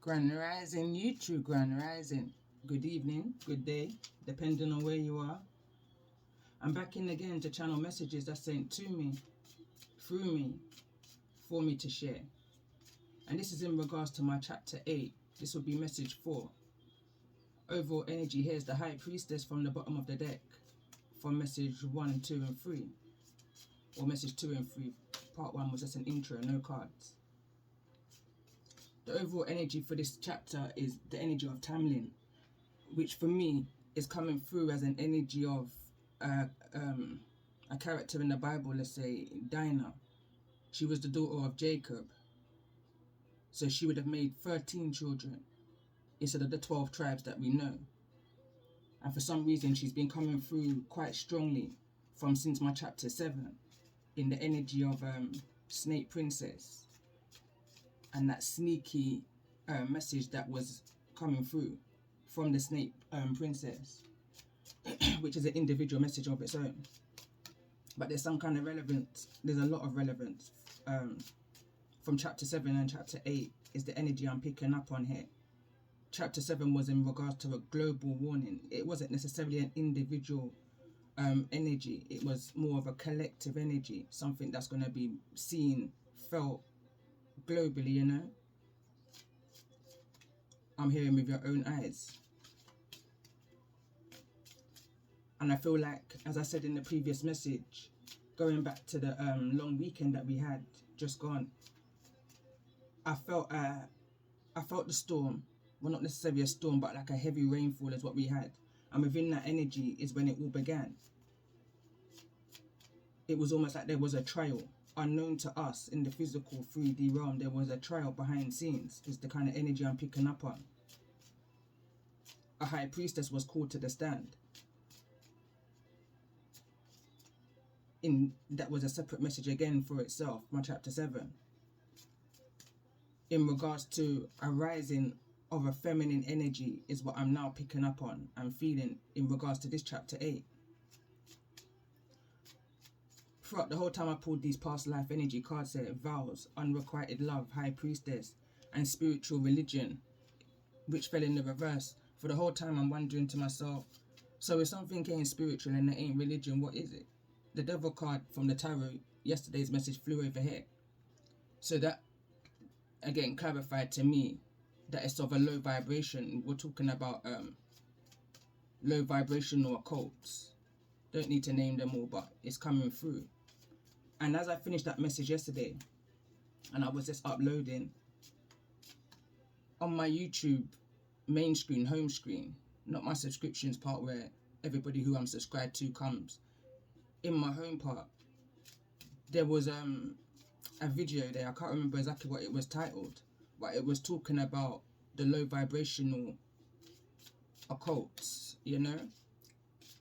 Grand Rising, YouTube Grand Rising. Good evening, good day, depending on where you are. I'm back in again to channel messages that's sent to me, through me, for me to share. And this is in regards to my chapter 8. This will be message 4. Overall energy, here's the High Priestess from the bottom of the deck. From message 1, 2 and 3. Or message 2 and 3. Part 1 was just an intro, no cards. The overall energy for this chapter is the energy of Tamlin, which for me is coming through as an energy of a character in the Bible, let's say Dinah. She was the daughter of Jacob, so she would have made 13 children instead of the 12 tribes that we know. And for some reason she's been coming through quite strongly from since my chapter 7 in the energy of Snake Princess and that sneaky message that was coming through from the Snake Princess, which is an individual message of its own. But there's some kind of relevance, there's a lot of relevance from chapter 7 and chapter 8 is the energy I'm picking up on here. Chapter 7 was in regards to a global warning. It wasn't necessarily an individual energy, it was more of a collective energy, something that's going to be seen, felt globally, you know. I'm hearing with your own eyes. And I feel like, as I said in the previous message, going back to the long weekend that we had just gone, I felt the storm. Well, not necessarily a storm, but like a heavy rainfall is what we had. And within that energy is when it all began. It was almost like there was a trial unknown to us in the physical 3D realm. There was a trial behind scenes is the kind of energy I'm picking up on. A high priestess was called to the stand. That was a separate message again for itself, my chapter 7. In regards to a rising of a feminine energy is what I'm now picking up on and feeling in regards to this chapter 8. Throughout the whole time I pulled these past life energy cards here, vows, unrequited love, high priestess, and spiritual religion, which fell in the reverse. For the whole time I'm wondering to myself, so if something ain't spiritual and it ain't religion, what is it? The devil card from the tarot, yesterday's message flew over here. So that, again, clarified to me that it's of a low vibration. We're talking about low vibrational occults. Don't need to name them all, but it's coming through. And as I finished that message yesterday, and I was just uploading, on my YouTube main screen, home screen, not my subscriptions part where everybody who I'm subscribed to comes, in my home part, there was a video there. I can't remember exactly what it was titled, but it was talking about the low vibrational occults, you know,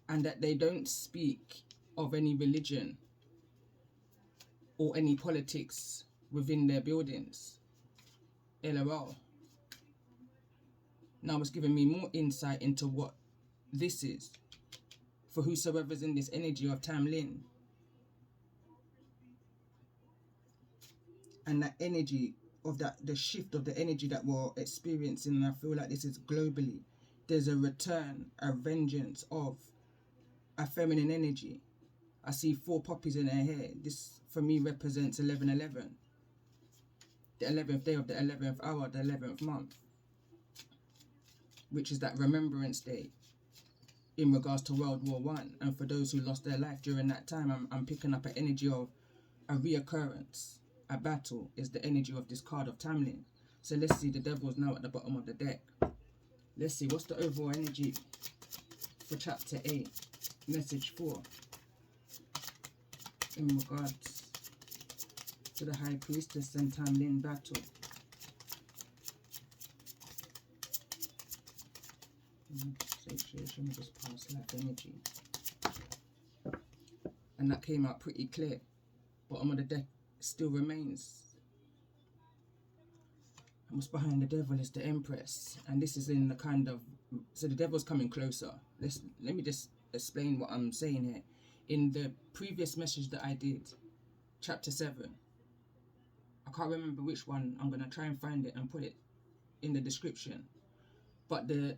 and that they don't speak of any religion or any politics within their buildings. LOL. Now it's giving me more insight into what this is for whosoever's in this energy of Tamlin. And that energy of the shift of the energy that we're experiencing, and I feel like this is globally. There's a return, a vengeance of a feminine energy. I see 4 poppies in her hair. This for me represents 11/11. The 11th day of the 11th hour, the 11th month, which is that remembrance day in regards to World War I. And for those who lost their life during that time, I'm picking up an energy of a reoccurrence. A battle is the energy of this card of Tamlin. So let's see, the devil's now at the bottom of the deck. Let's see, what's the overall energy for chapter 8, message 4, in regards to the High Priestess and Tamlin battle. Association with this past life energy. And that came out pretty clear. Bottom of the deck still remains. And what's behind the devil is the Empress. And this is in the kind of, so the devil's coming closer. Let me just explain what I'm saying here. In the previous message that I did, chapter 7, I can't remember which one. I'm going to try and find it and put it in the description. But the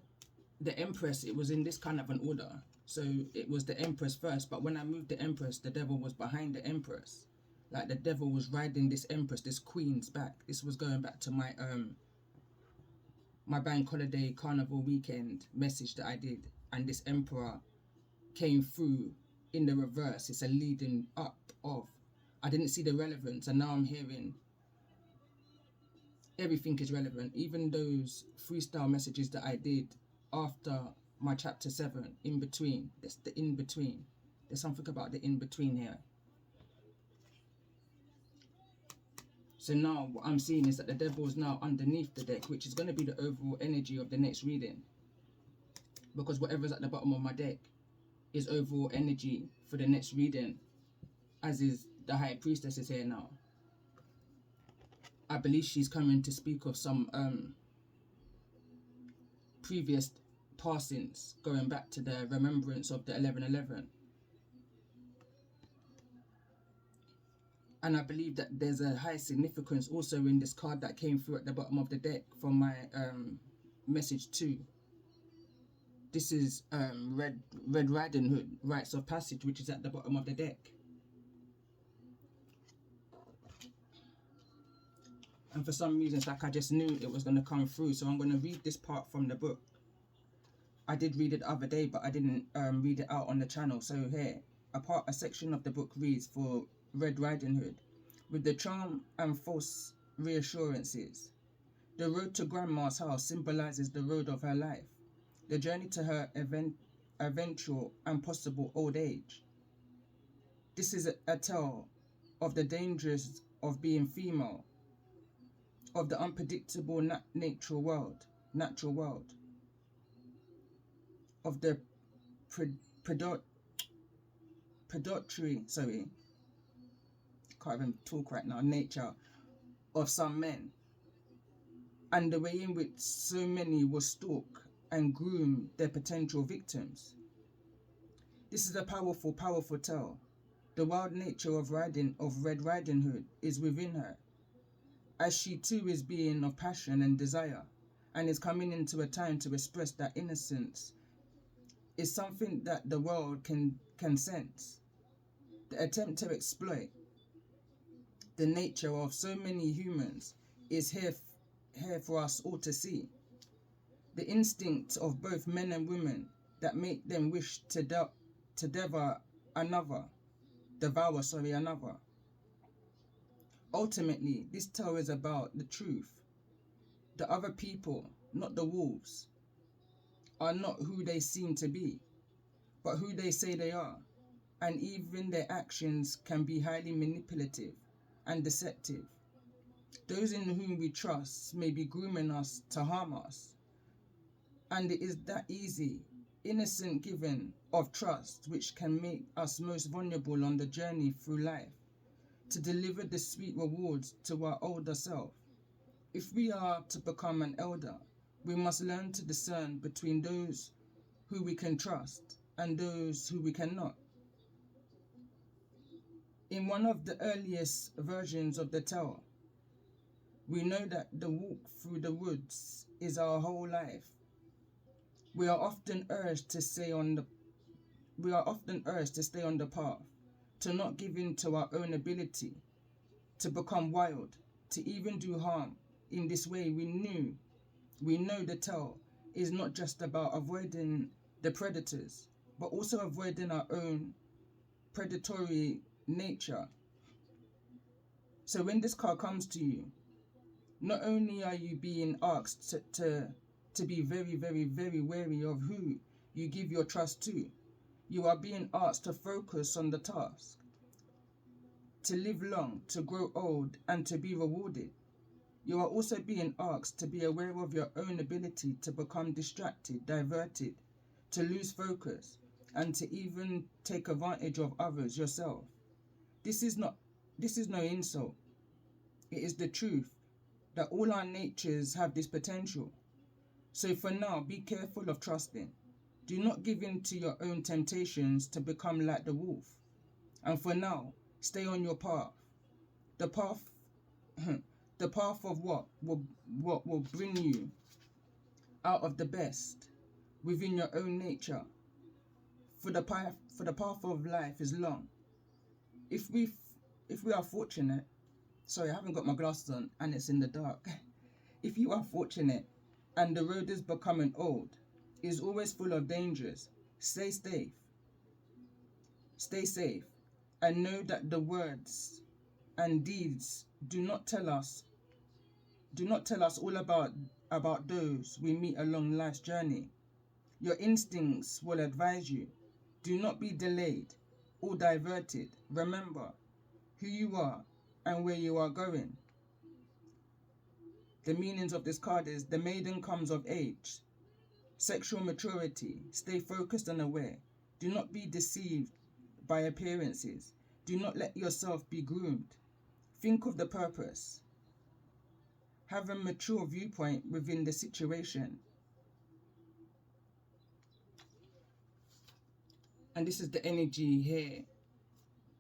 Empress, it was in this kind of an order. So it was the Empress first, but when I moved the Empress, the devil was behind the Empress. Like the devil was riding this Empress, this Queen's back. This was going back to my my bank holiday carnival weekend message that I did, and this Emperor came through in the reverse. It's a leading up of. I didn't see the relevance, and now I'm hearing everything is relevant. Even those freestyle messages that I did after my chapter 7, in between. That's the in between. There's something about the in between here. So now what I'm seeing is that the devil is now underneath the deck, which is going to be the overall energy of the next reading. Because whatever's at the bottom of my deck is overall energy for the next reading, as is the High Priestess is here now. I believe she's coming to speak of some previous passings, going back to the remembrance of the 11:11. And I believe that there's a high significance also in this card that came through at the bottom of the deck from my message 2. This is Red Riding Hood, Rites of Passage, which is at the bottom of the deck. And for some reason, it's like I just knew it was going to come through. So I'm going to read this part from the book. I did read it the other day, but I didn't read it out on the channel. So here, a section of the book reads for Red Riding Hood. With the charm and false reassurances, the road to Grandma's house symbolizes the road of her life, the journey to her eventual and possible old age. This is a tale of the dangers of being female, of the unpredictable natural world, of the predatory, can't even talk right now, nature of some men, and the way in which so many will stalk and groom their potential victims. This is a powerful tale. The wild nature of Red Riding Hood is within her, as she too is being of passion and desire, and is coming into a time to express that innocence is something that the world can sense. The attempt to exploit the nature of so many humans is here for us all to see. The instinct of both men and women that make them wish to devour another. Ultimately, this tale is about the truth. The other people, not the wolves, are not who they seem to be, but who they say they are, and even their actions can be highly manipulative and deceptive. Those in whom we trust may be grooming us to harm us, and it is that easy, innocent giving of trust which can make us most vulnerable on the journey through life, to deliver the sweet rewards to our older self. If we are to become an elder, we must learn to discern between those who we can trust and those who we cannot. In one of the earliest versions of the tale, we know that the walk through the woods is our whole life. We are often urged to stay on the path, to not give in to our own ability, to become wild, to even do harm. In this way, we know the tale is not just about avoiding the predators, but also avoiding our own predatory nature. So when this card comes to you, not only are you being asked to be very, very, very wary of who you give your trust to, you are being asked to focus on the task, to live long, to grow old, and to be rewarded. You are also being asked to be aware of your own ability to become distracted, diverted, to lose focus, and to even take advantage of others yourself. This is no insult. It is the truth that all our natures have this potential. So for now, be careful of trusting. Do not give in to your own temptations to become like the wolf. And for now, stay on your path. The path the path of what will bring you out of the best within your own nature. For the path of life is long. If we are fortunate, sorry, I haven't got my glasses on and it's in the dark. If you are fortunate and the road is becoming old, is always full of dangers, stay safe. Stay safe and know that the words and deeds do not tell us all about those we meet along life's journey. Your instincts will advise you. Do not be delayed or diverted. Remember who you are and where you are going. The meanings of this card is: the maiden comes of age, sexual maturity. Stay focused and aware. Do not be deceived by appearances. Do not let yourself be groomed. Think of the purpose. Have a mature viewpoint within the situation. And this is the energy here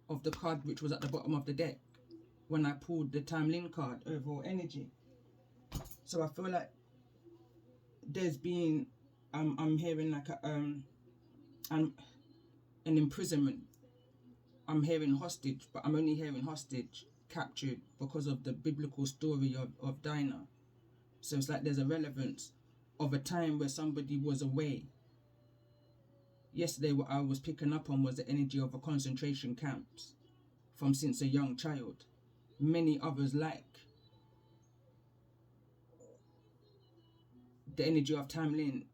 of the card which was at the bottom of the deck when I pulled the timeline card, overall energy. So I feel like there's been I'm hearing like an imprisonment. I'm hearing hostage, but I'm only hearing hostage captured because of the biblical story of Dinah. So it's like there's a relevance of a time where somebody was away. Yesterday what I was picking up on was the energy of a concentration camps from since a young child. Many others like the energy of timeline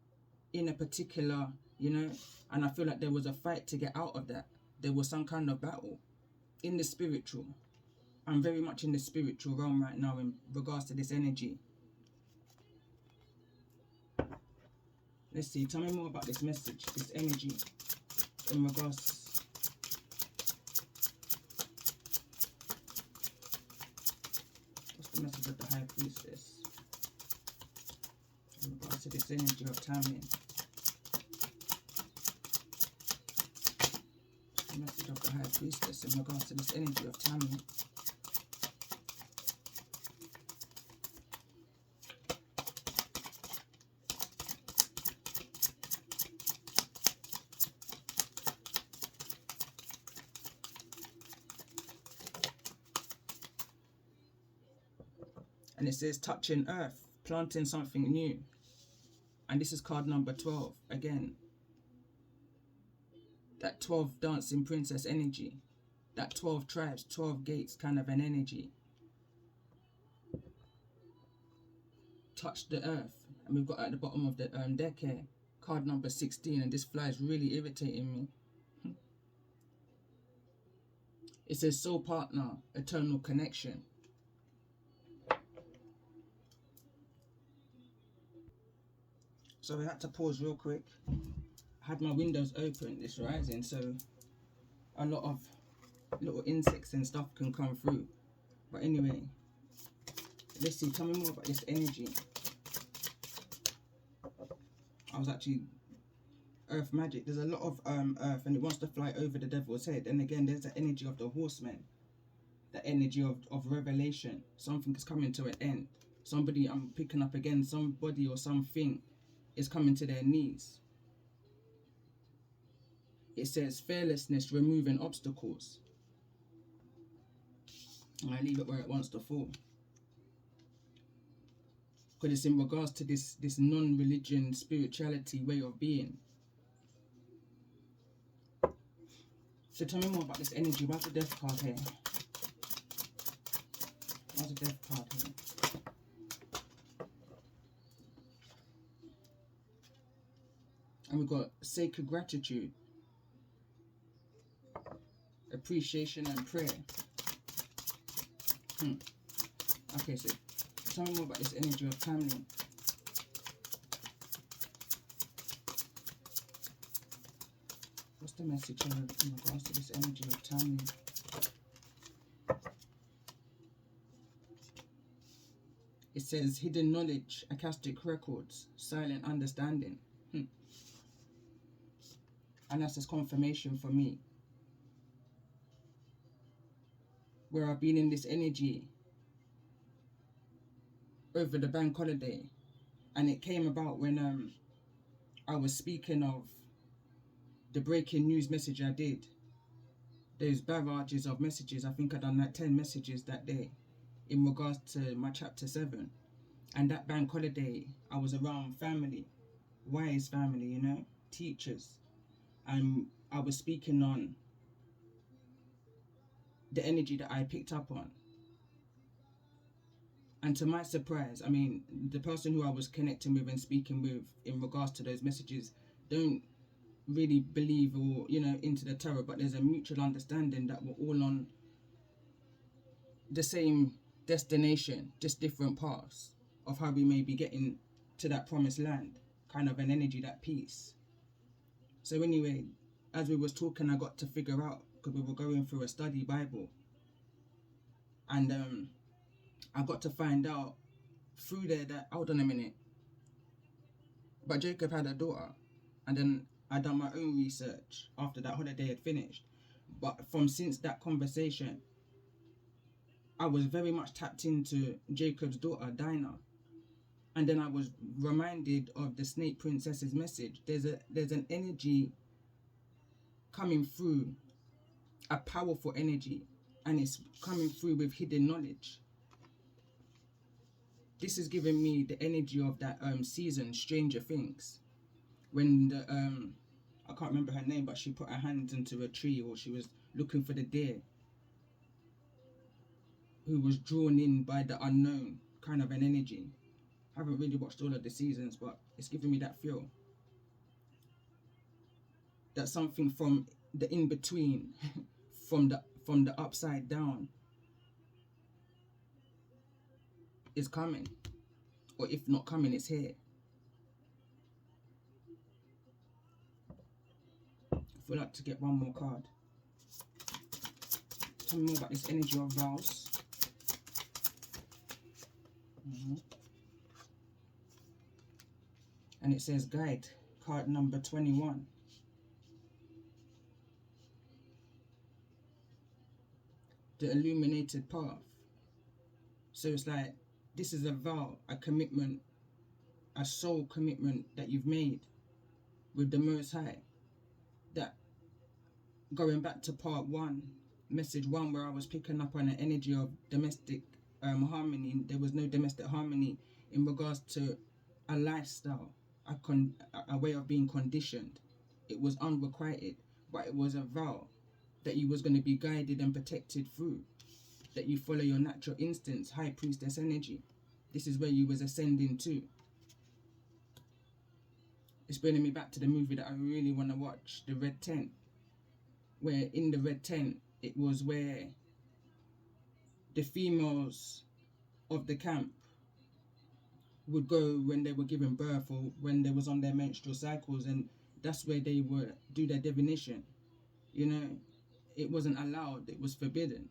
in a particular, and I feel like there was a fight to get out of that. There was some kind of battle in the spiritual. I'm very much in the spiritual realm right now in regards to this energy. Let's see, tell me more about this message, this energy in regards. What's the message of the High Priestess in regards to this energy of timing? What's the message of the High Priestess in regards to this energy of timing? And it says touching earth, planting something new. And this is card number 12 again. That 12 dancing princess energy. That 12 tribes, 12 gates kind of an energy. Touch the earth. And we've got at the bottom of the deck here, card number 16. And this fly is really irritating me. It says soul partner, eternal connection. So I had to pause real quick. I had my windows open, it's rising, so a lot of little insects and stuff can come through. But anyway, let's see, tell me more about this energy. I was actually earth magic. There's a lot of earth and it wants to fly over the devil's head. And again, there's the energy of the horseman. The energy of revelation. Something is coming to an end. Somebody, I'm picking up again, somebody or something is coming to their knees. It says fearlessness, removing obstacles. And I leave it where it wants to fall. Because it's in regards to this non-religion, spirituality way of being. So tell me more about this energy. What's the death card here? What's the death card here? And we've got sacred gratitude, appreciation and prayer. Okay, so tell me more about this energy of timeline. What's the message in regards to this energy of timeline? It says hidden knowledge, Akashic records, silent understanding. And that's just confirmation for me. Where I've been in this energy over the bank holiday, and it came about when I was speaking of the breaking news message I did. Those barrages of messages. I think I done like 10 messages that day in regards to my chapter 7. And that bank holiday, I was around family, wise family, you know, teachers. And I was speaking on the energy that I picked up on. And to my surprise, I mean, the person who I was connecting with and speaking with in regards to those messages don't really believe or, you know, into the tarot, but there's a mutual understanding that we're all on the same destination, just different paths of how we may be getting to that promised land, kind of an energy, that peace. So anyway, as we was talking, I got to figure out, because we were going through a study Bible, and I got to find out through there that, hold on a minute, but Jacob had a daughter, and then I done my own research after that holiday had finished. But from since that conversation, I was very much tapped into Jacob's daughter, Dinah. And then I was reminded of the Snake Princess's message. There's an energy coming through, a powerful energy, and it's coming through with hidden knowledge. This is giving me the energy of that season, Stranger Things, when the I can't remember her name, but she put her hands into a tree, or she was looking for the deer, who was drawn in by the unknown, kind of an energy. I haven't really watched all of the seasons, but it's giving me that feel. That something from the in-between, from the upside down, is coming. Or if not coming, it's here. I feel like to get one more card. Tell me more about this energy of vows. And it says guide, card number 21. The illuminated path. So it's like, this is a vow, a commitment, a soul commitment that you've made with the Most High. That, going back to part 1, message 1, where I was picking up on the energy of domestic harmony, there was no domestic harmony in regards to a lifestyle, a way of being conditioned. It was unrequited, but it was a vow that you was going to be guided and protected through, that you follow your natural instincts, High Priestess energy. This is where you was ascending to. It's bringing me back to the movie that I really want to watch, The Red Tent, where in the Red Tent, it was where the females of the camp would go when they were giving birth, or when they was on their menstrual cycles, and that's where they would do their divination. You know, it wasn't allowed, it was forbidden.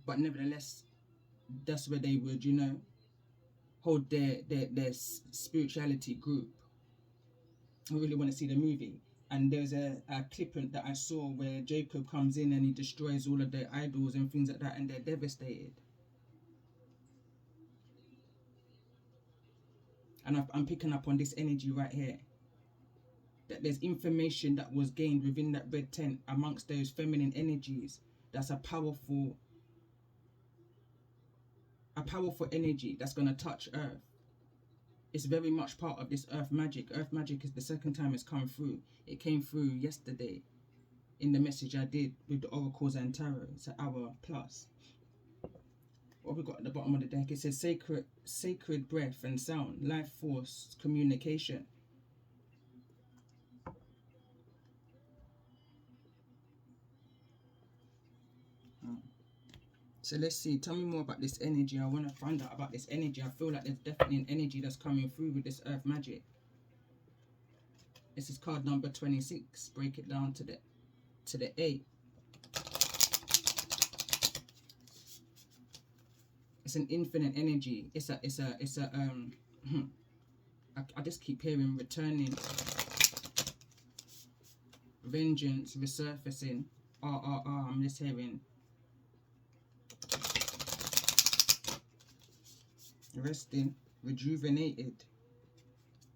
But nevertheless, that's where they would, you know, hold their spirituality group. I really want to see the movie. And there's a clip that I saw where Jacob comes in and he destroys all of their idols and things like that, and they're devastated. And I'm picking up on this energy right here, that there's information that was gained within that red tent amongst those feminine energies. That's a powerful energy that's going to touch Earth. It's very much part of this Earth magic. Earth magic is the second time it's come through. It came through yesterday in the message I did with the oracles and tarot. It's an hour plus. What we got at the bottom of the deck? It says sacred breath and sound, life force, communication. So let's see, tell me more about this energy. I want to find out about this energy. I feel like there's definitely an energy that's coming through with this earth magic. This is card number 26. Break it down to the 8. It's an infinite energy. I just keep hearing returning, vengeance, resurfacing, I'm just hearing resting, rejuvenated.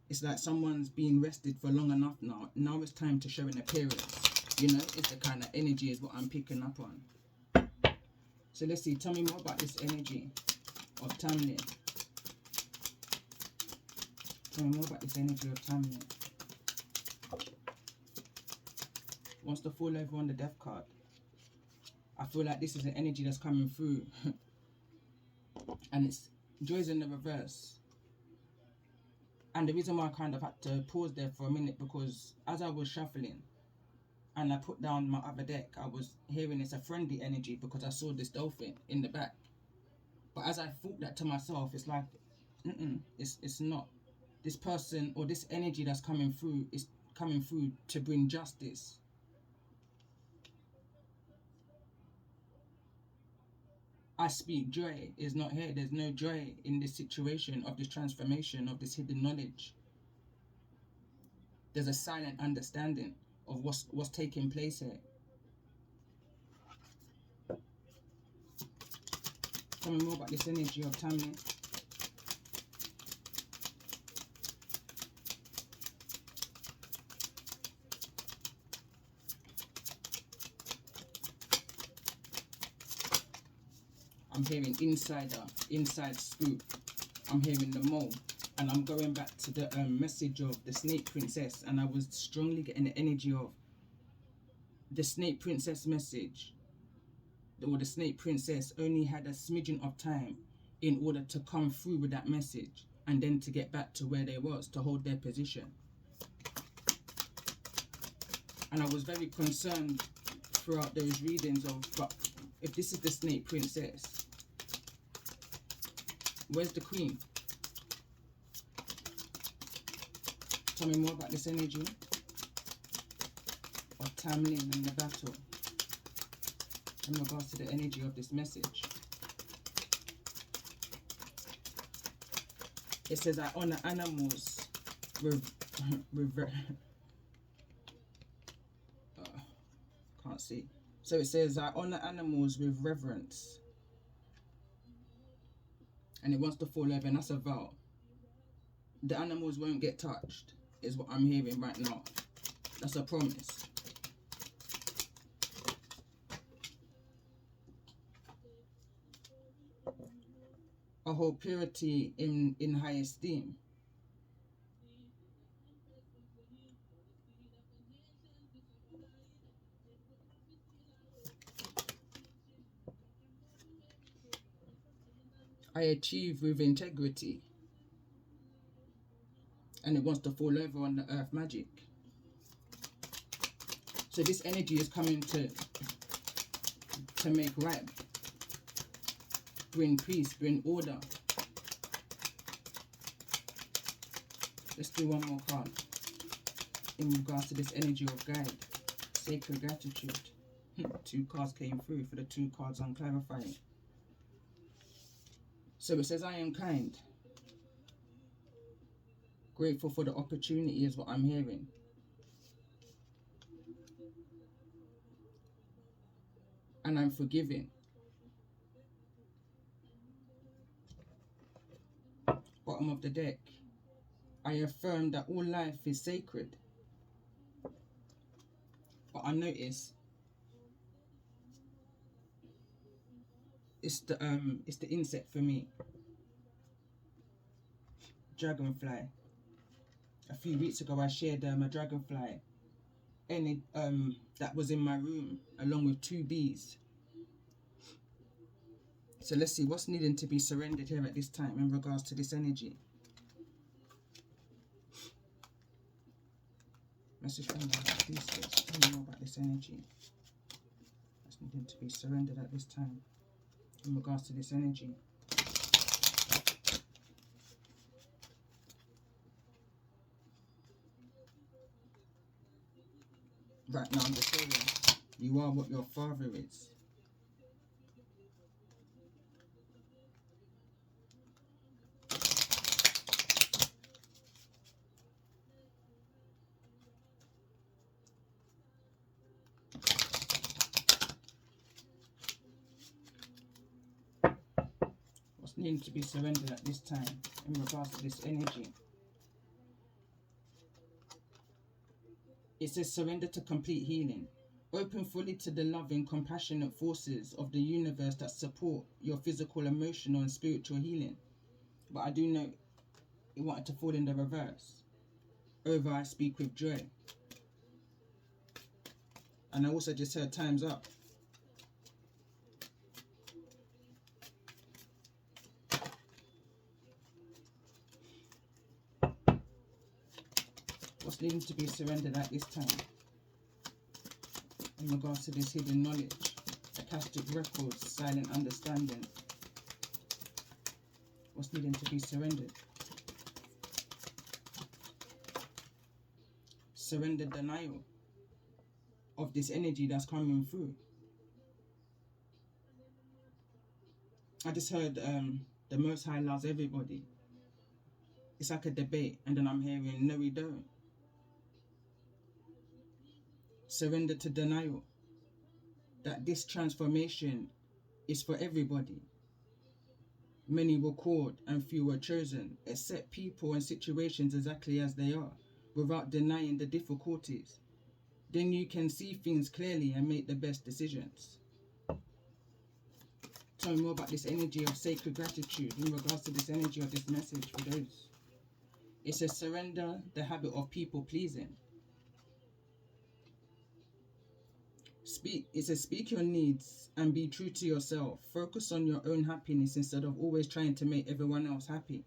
It's like someone's been rested for long enough now. Now it's time to show an appearance. You know, it's the kind of energy is what I'm picking up on. So let's see, tell me more about this energy of Tamlin. Tell me more about this energy of Tamlin. Wants to fall over on the death card. I feel like this is an energy that's coming through. And it's joys in the reverse. And the reason why I kind of had to pause there for a minute, because as I was shuffling and I put down my other deck, I was hearing it's a friendly energy because I saw this dolphin in the back. But as I thought that to myself, it's like, it's not. This person or this energy that's coming through is coming through to bring justice. I speak joy is not here. There's no joy in this situation of this transformation, of this hidden knowledge. There's a silent understanding of what's taking place here. Tell me more about this energy of Tamlin. I'm hearing insider, inside scoop. I'm hearing the mole. And I'm going back to the message of the Snake Princess. And I was strongly getting the energy of the Snake Princess message. Or the Snake Princess only had a smidgen of time in order to come through with that message. And then to get back to where they was, to hold their position. And I was very concerned throughout those readings of, but if this is the Snake Princess, where's the Queen? Tell me more about this energy of Tamlin and the battle in regards to the energy of this message. It says, I honor animals can't see. So it says, I honor animals with reverence. And it wants to fall over, and that's a vow. The animals won't get touched, is what I'm hearing right now. That's a promise. I hold purity in high esteem. I achieve with integrity. And it wants to fall over on the earth magic. So this energy is coming to make right, bring peace, bring order. Let's do one more card in regards to this energy of guide, sacred gratitude. 2 cards came through for the 2 cards I'm clarifying. So it says, I am kind. Grateful for the opportunity is what I'm hearing. And I'm forgiving. Bottom of the deck. I affirm that all life is sacred. But I notice it's the insect for me. Dragonfly. A few weeks ago I shared a dragonfly that was in my room along with 2 bees. So let's see what's needing to be surrendered here at this time in regards to this energy. Message from the please tell me more about this energy that's needing to be surrendered at this time in regards to this energy. Right now I'm just saying, you are what your father is. needing to be surrendered at this time in regards to this energy. It says surrender to complete healing. Open fully to the loving, compassionate forces of the universe that support your physical, emotional, and spiritual healing. But I do know it wanted to fall in the reverse. Over I speak with joy. And I also just heard time's up. What's needing to be surrendered at this time in regards to this hidden knowledge? Akashic records, silent understanding. What's needing to be surrendered? Surrender denial of this energy that's coming through. I just heard the Most High loves everybody. It's like a debate, and then I'm hearing, no, we don't. Surrender to denial that this transformation is for everybody. Many were called and few were chosen. Accept people and situations exactly as they are, without denying the difficulties. Then you can see things clearly and make the best decisions. Tell me more about this energy of sacred gratitude in regards to this energy of this message for those. It says surrender the habit of people pleasing. It says speak your needs and be true to yourself. Focus on your own happiness instead of always trying to make everyone else happy.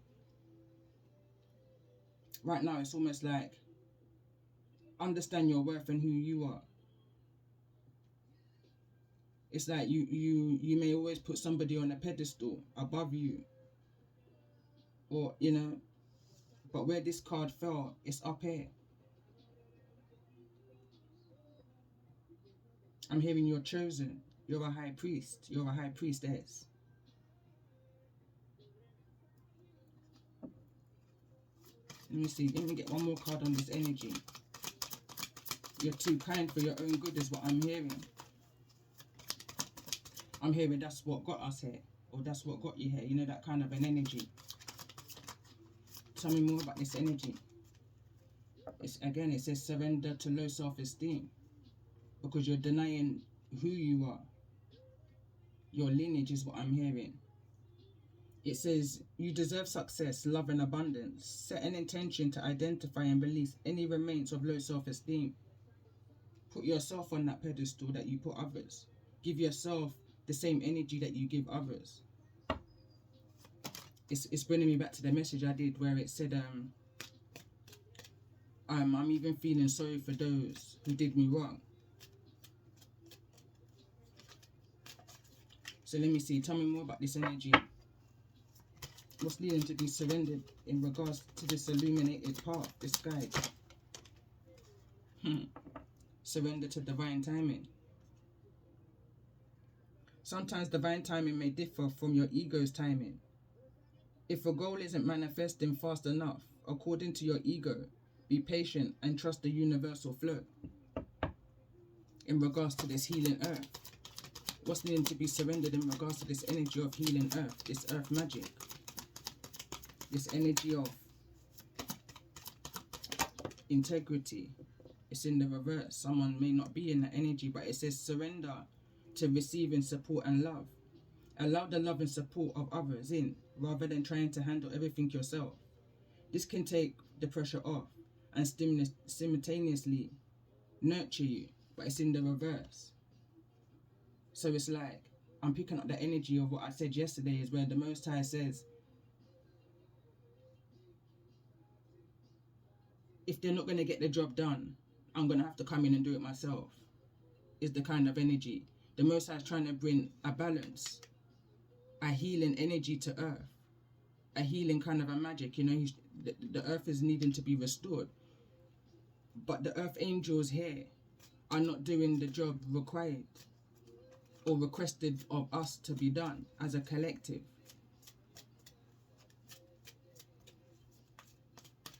Right now it's almost like understand your worth and who you are. It's like you may always put somebody on a pedestal above you, or but where this card fell, it's up here. I'm hearing you're chosen. You're a high priest. You're a high priestess. Let me see. Let me get one more card on this energy. You're too kind for your own good is what I'm hearing. I'm hearing that's what got us here. Or that's what got you here. You know, that kind of an energy. Tell me more about this energy. It says surrender to low self-esteem. Because you're denying who you are. Your lineage is what I'm hearing. It says you deserve success, love and abundance. Set an intention to identify and release any remains of low self-esteem. Put yourself on that pedestal that you put others. Give yourself the same energy that you give others. It's bringing me back to the message I did where it said I'm even feeling sorry for those who did me wrong. So let me see. Tell me more about this energy. What's needing to be surrendered in regards to this illuminated path, this guide? Surrender to divine timing. Sometimes divine timing may differ from your ego's timing. If a goal isn't manifesting fast enough, according to your ego, be patient and trust the universal flow. In regards to this healing earth, what's needing to be surrendered in regards to this energy of healing earth, this earth magic, this energy of integrity? It's in the reverse. Someone may not be in that energy, but it says surrender to receiving support and love. Allow the love and support of others in, rather than trying to handle everything yourself. This can take the pressure off and simultaneously nurture you, but it's in the reverse. So it's like, I'm picking up the energy of what I said yesterday, is where the Most High says, if they're not going to get the job done, I'm going to have to come in and do it myself, is the kind of energy. The Most High is trying to bring a balance, a healing energy to earth, a healing kind of a magic, the earth is needing to be restored. But the earth angels here are not doing the job required or requested of us to be done as a collective.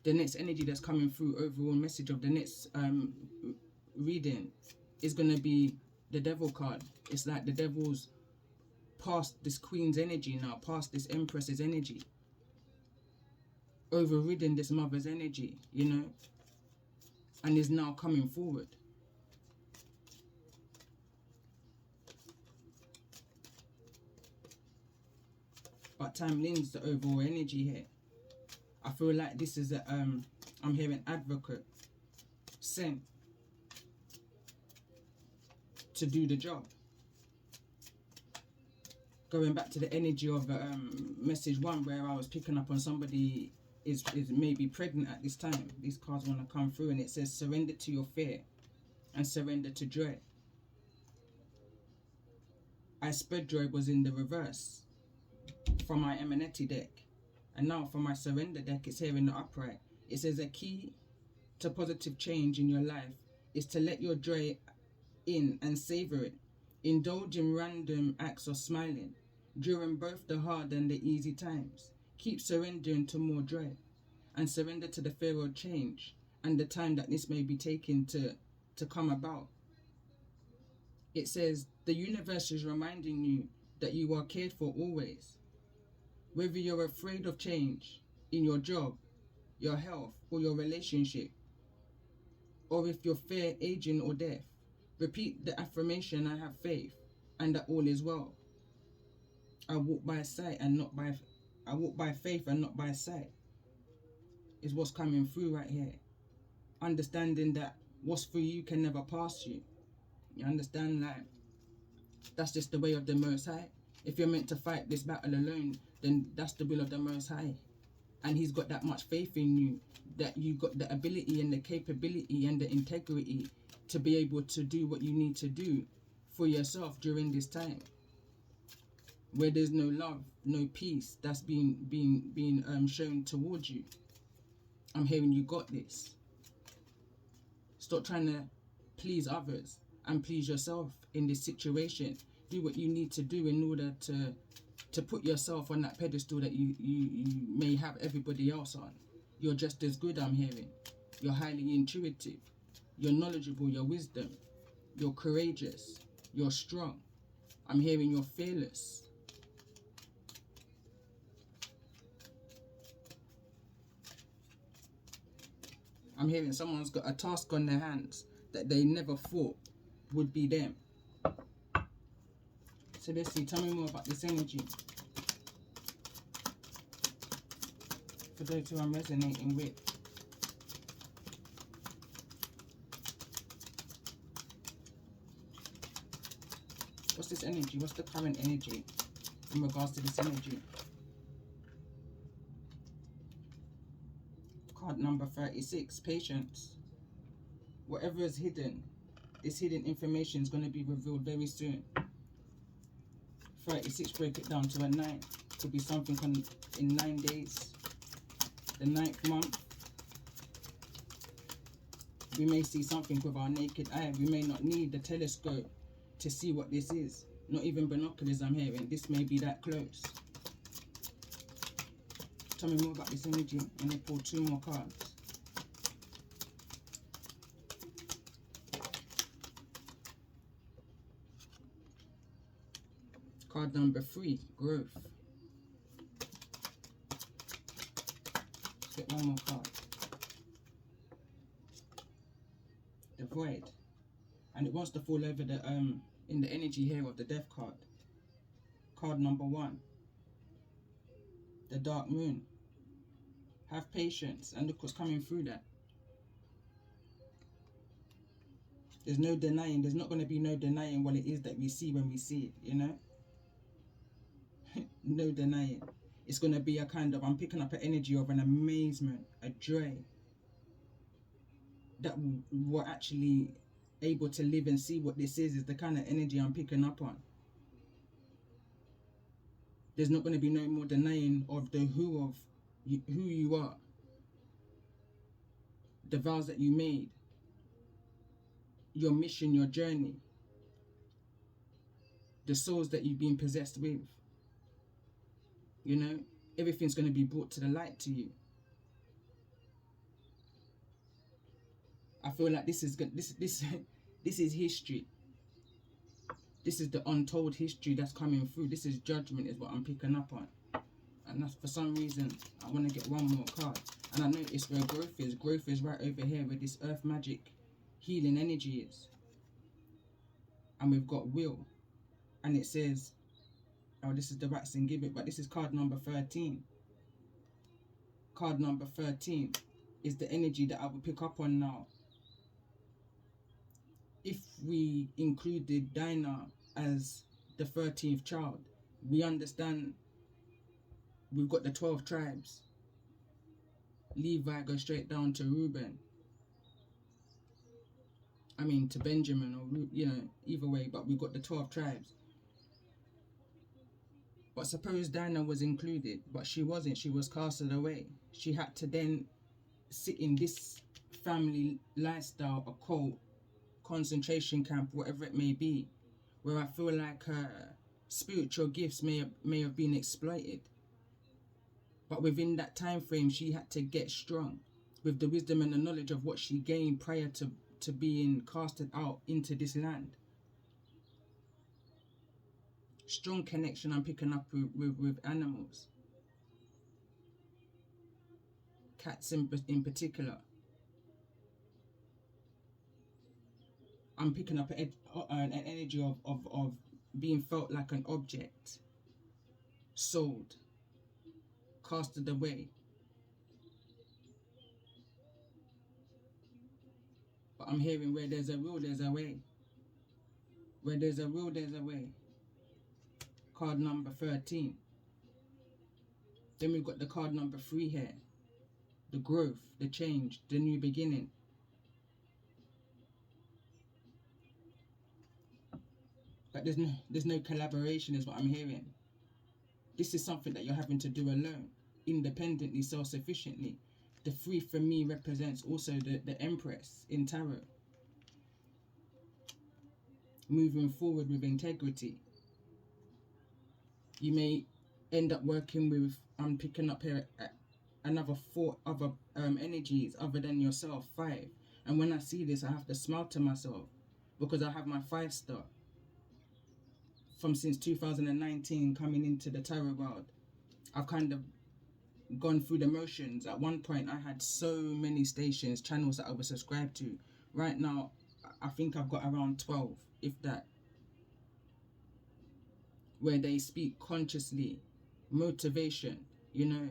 The next energy that's coming through, overall message of the next reading, is going to be the devil card. It's like the devil's past this queen's energy now, past this empress's energy, overridden this mother's energy, you know, and is now coming forward. But Tamlin's the overall energy here. I feel like this is a, I'm hearing advocate sent to do the job. Going back to the energy of message 1, where I was picking up on somebody is maybe pregnant at this time. These cards want to come through, and it says surrender to your fear and surrender to joy. I spread joy was in the reverse from my Emanetti deck, and now for my surrender deck, it's here in the upright. It says a key to positive change in your life is to let your joy in and savor it. Indulge in random acts of smiling during both the hard and the easy times. Keep surrendering to more joy and surrender to the fear of change and the time that this may be taking to come about. It says the universe is reminding you that you are cared for always. Whether you're afraid of change in your job, your health, or your relationship, or if you fear aging or death, repeat the affirmation, I have faith and that all is well. I walk by sight and not by I walk by faith and not by sight is what's coming through right here. Understanding that what's for you can never pass you. You understand, like, that's just the way of the Most High. If you're meant to fight this battle alone, then that's the will of the Most High. And he's got that much faith in you, that you got the ability and the capability and the integrity to be able to do what you need to do for yourself during this time. Where there's no love, no peace that's being shown towards you. I'm hearing you got this. Stop trying to please others and please yourself in this situation. Do what you need to do in order to put yourself on that pedestal that you may have everybody else on. You're just as good, I'm hearing. You're highly intuitive. You're knowledgeable, you're wisdom. You're courageous. You're strong. I'm hearing you're fearless. I'm hearing someone's got a task on their hands that they never thought would be them. So let's see, tell me more about this energy. For those who I'm resonating with. What's this energy? What's the current energy in regards to this energy? Card number 36, patience. Whatever is hidden, this hidden information is going to be revealed very soon. 36, break it down to a 9. Could be something in 9 days. The 9th month. We may see something with our naked eye. We may not need the telescope to see what this is. Not even binoculars, I'm hearing. This may be that close. Tell me more about this energy, and I pull 2 more cards. Card number 3, growth. Let's get 1 more card. The void. And it wants to fall over the in the energy here of the death card. Card number 1. The dark moon. Have patience and look what's coming through that. There's no denying, there's not going to be no denying what it is that we see when we see it, you know? No denying. It's going to be a kind of, I'm picking up an energy of an amazement, a joy, that we're actually able to live and see what this is the kind of energy I'm picking up on. There's not going to be no more denying of the who you are, the vows that you made, your mission, your journey, the souls that you've been possessed with. You know, everything's going to be brought to the light to you. I feel like this is good. This is history. This is the untold history that's coming through. This is judgment is what I'm picking up on. And that's for some reason, I want to get one more card. And I notice where growth is. Growth is right over here where this earth magic healing energy is. And we've got will. And it says, oh, this is the waxing give it, but this is card number 13. Card number 13 is the energy that I will pick up on now. If we included Dinah as the 13th child, we understand we've got the 12 tribes. Levi goes straight down to Reuben. I mean to Benjamin, or you know, either way, but we've got the 12 tribes. But suppose Dinah was included, but she wasn't. She was casted away. She had to then sit in this family lifestyle, a cult, concentration camp, whatever it may be, where I feel like her spiritual gifts may have been exploited. But within that time frame, she had to get strong with the wisdom and the knowledge of what she gained prior to being casted out into this land. Strong connection I'm picking up with animals. Cats in particular. I'm picking up an energy of being felt like an object. Sold. Casted away. But I'm hearing where there's a will, there's a way. Where there's a will, there's a way. Card number 13. Then we've got the card number 3 here. The growth, the change, the new beginning. But there's no collaboration is what I'm hearing. This is something that you're having to do alone, independently, self-sufficiently. The 3 for me represents also the Empress in Tarot. Moving forward with integrity. You may end up working with, I'm picking up here, another 4 other energies other than yourself, 5. And when I see this, I have to smile to myself because I have my 5-star. From since 2019 coming into the tarot world, I've kind of gone through the motions. At one point, I had so many stations, channels that I was subscribed to. Right now, I think I've got around 12, if that, where they speak consciously, motivation, you know.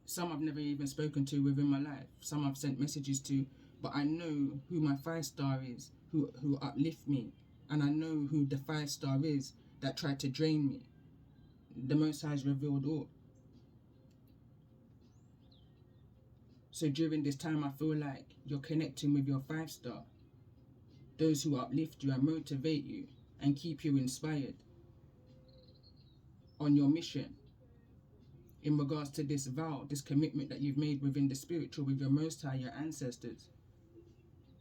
Some I've never even spoken to within my life. Some I've sent messages to, but I know who my 5-star is, who uplift me. And I know who the 5-star is that tried to drain me. The Most High has revealed all. So during this time, I feel like you're connecting with your 5-star. Those who uplift you and motivate you and keep you inspired on your mission. In regards to this vow, this commitment that you've made within the spiritual with your Most High, your ancestors,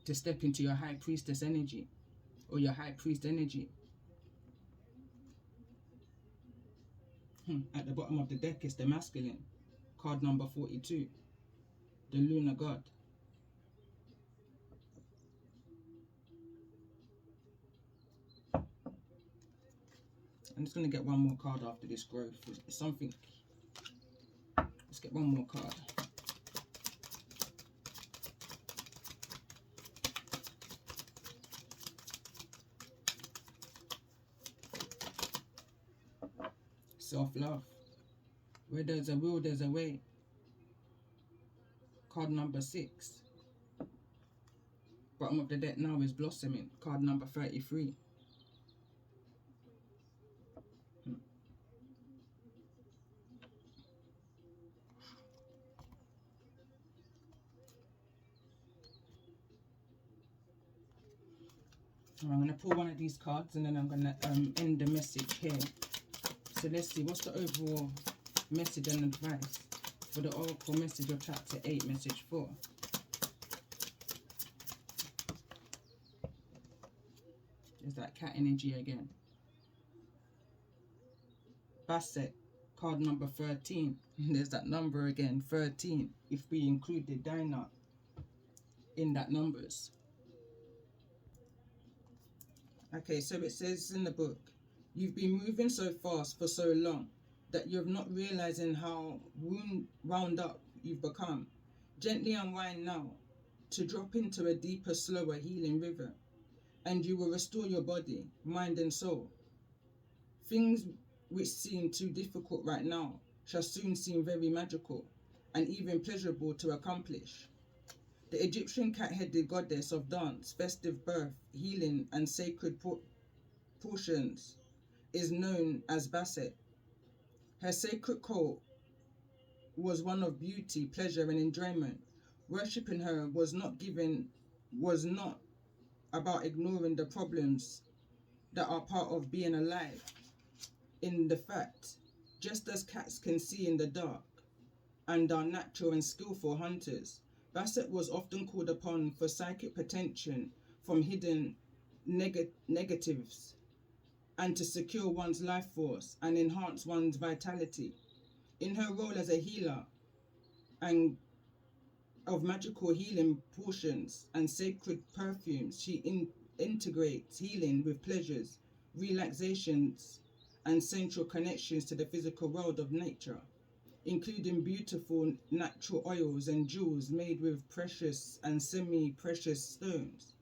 to step into your High Priestess energy or your High Priest energy. At the bottom of the deck is the masculine, card number 42, the lunar god. I'm just going to get one more card after this growth. It's something. Let's get one more card. Self-love. Where there's a will, there's a way. Card number 6. Bottom of the deck now is blossoming. Card number 33. I'm going to pull one of these cards and then I'm going to end the message here. So let's see, what's the overall message and advice for the Oracle message of Chapter 8, message 4? There's that cat energy again. Basset, card number 13. There's that number again, 13. If we included Dinah in that numbers. Okay, so it says in the book, you've been moving so fast for so long that you're not realizing how wound up you've become. Gently unwind now to drop into a deeper, slower healing rhythm, and you will restore your body, mind, and soul. Things which seem too difficult right now shall soon seem very magical and even pleasurable to accomplish. The Egyptian cat-headed goddess of dance, festive birth, healing, and sacred portions is known as Basset. Her sacred cult was one of beauty, pleasure, and enjoyment. Worshipping her was not about ignoring the problems that are part of being alive. In the fact, just as cats can see in the dark and are natural and skillful hunters, Basset was often called upon for psychic protection from hidden negatives and to secure one's life force and enhance one's vitality. In her role as a healer and of magical healing potions and sacred perfumes, she integrates healing with pleasures, relaxations, and sensual connections to the physical world of nature, including beautiful natural oils and jewels made with precious and semi-precious stones.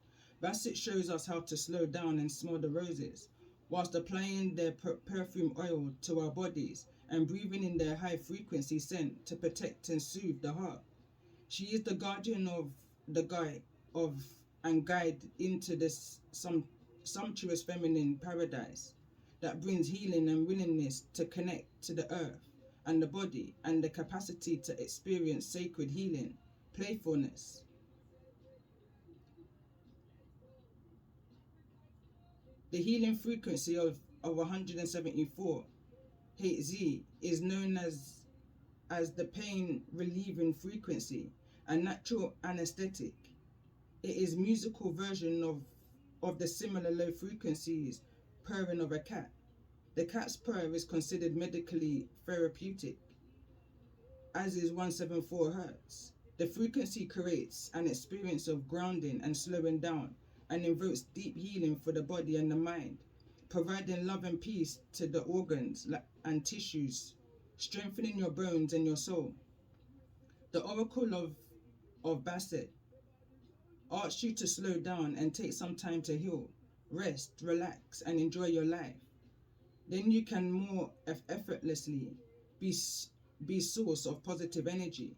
Basset shows us how to slow down and smell the roses, whilst applying their perfume oil to our bodies and breathing in their high-frequency scent to protect and soothe the heart. She is the guardian of the guide of and guide into this sumptuous feminine paradise that brings healing and willingness to connect to the earth and the body and the capacity to experience sacred healing, playfulness. The healing frequency of 174 Hz is known as the pain relieving frequency, a natural anesthetic. It is musical version of the similar low frequencies purring of a cat. The cat's purr is considered medically therapeutic, as is 174 Hz. The frequency creates an experience of grounding and slowing down and invokes deep healing for the body and the mind, providing love and peace to the organs and tissues, strengthening your bones and your soul. The oracle of Basset asks you to slow down and take some time to heal, rest, relax, and enjoy your life. Then you can more effortlessly be source of positive energy.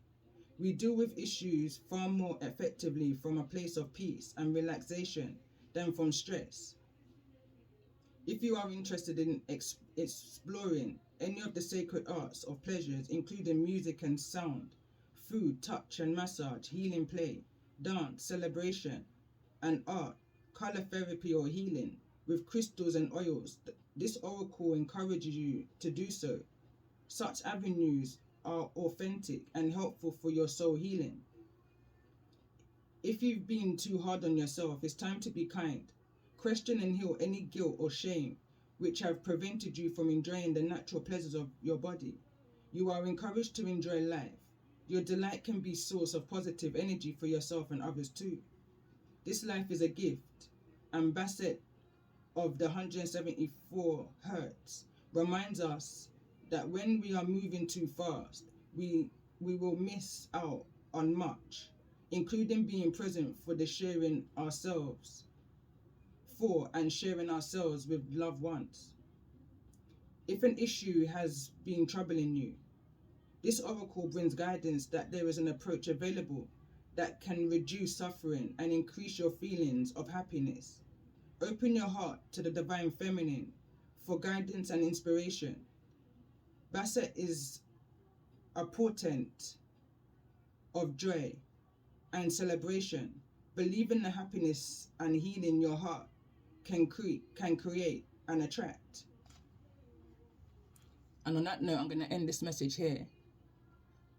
We deal with issues far more effectively from a place of peace and relaxation than from stress. If you are interested in exploring any of the sacred arts of pleasures, including music and sound, food, touch and massage, healing play, dance, celebration, and art, color therapy or healing with crystals and oils, this oracle encourages you to do so. Such avenues are authentic and helpful for your soul healing. If you've been too hard on yourself, it's time to be kind. Question and heal any guilt or shame which have prevented you from enjoying the natural pleasures of your body. You are encouraged to enjoy life. Your delight can be a source of positive energy for yourself and others too. This life is a gift, and Basset of the 174 Hertz reminds us that when we are moving too fast, we will miss out on much, including being present for the sharing ourselves and sharing ourselves with loved ones. If an issue has been troubling you, this oracle brings guidance that there is an approach available that can reduce suffering and increase your feelings of happiness. Open your heart to the divine feminine for guidance and inspiration. Basset is a portent of joy and celebration. Believe in the happiness and healing your heart can create and attract. And on that note, I'm going to end this message here.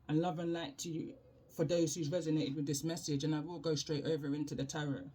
And love and light to you for those who's resonated with this message, and I will go straight over into the tarot.